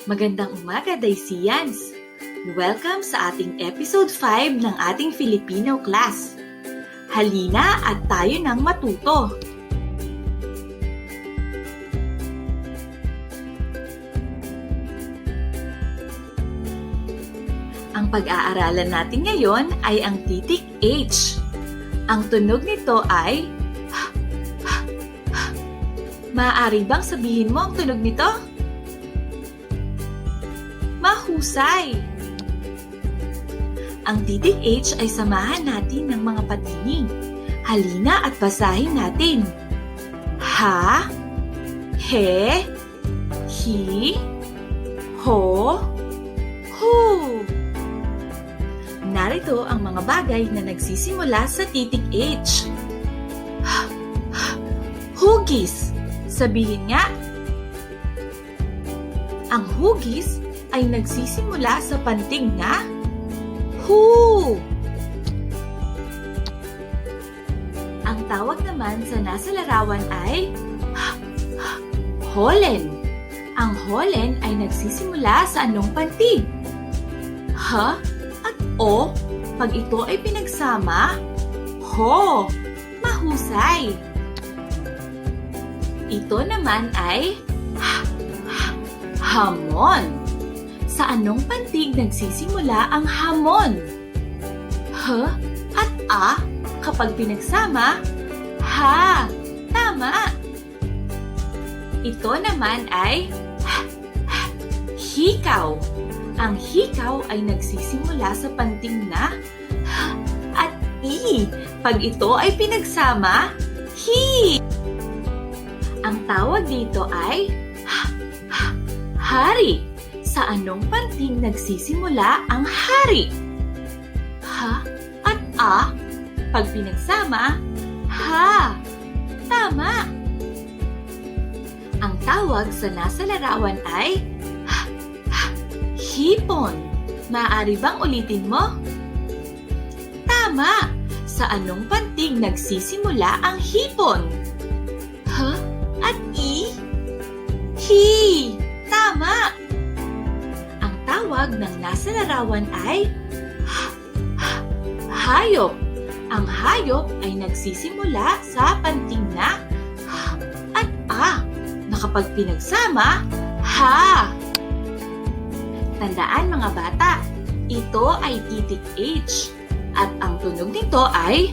Magandang umaga, Daisiyans! Welcome sa ating episode 5 ng ating Filipino class. Halina at tayo nang matuto. Ang pag-aaralan natin ngayon ay ang titik H. Ang tunog nito ay maaari bang sabihin mo ang tunog nito? Mahusay! Ang titik H ay samahan natin ng mga patining. Halina at basahin natin. Ha, he, hi, ho, hu. Narito ang mga bagay na nagsisimula sa titik H. Hugis. Sabihin nga. Ang hugis ay nagsisimula sa pantig na hu. Ang tawag naman sa nasa larawan ay holen. Ang holen ay nagsisimula sa anong pantig? Ha at o. Pag ito ay pinagsama, ho. Mahusay. Ito naman ay hamon. Sa anong pantig nagsisimula ang hamon? H at a kapag pinagsama, ha. Tama. Ito naman ay hikaw. Ang hikaw ay nagsisimula sa pantig na h at i. Pag ito ay pinagsama, hi. Ang tawag dito ay hari. Sa anong pantig nagsisimula ang hari? Ha at a. Pag pinagsama, ha. Tama. Ang tawag sa nasa larawan ay hipon. Maaari bang ulitin mo? Tama. Sa anong pantig nagsisimula ang hipon? Ha at i. Hi. Tama. Ang tawag ng nasa larawan ay hayop. Ang hayop ay nagsisimula sa pantig na h at a na kapag pinagsama, ha. Tandaan mga bata, ito ay titik H at ang tunog nito ay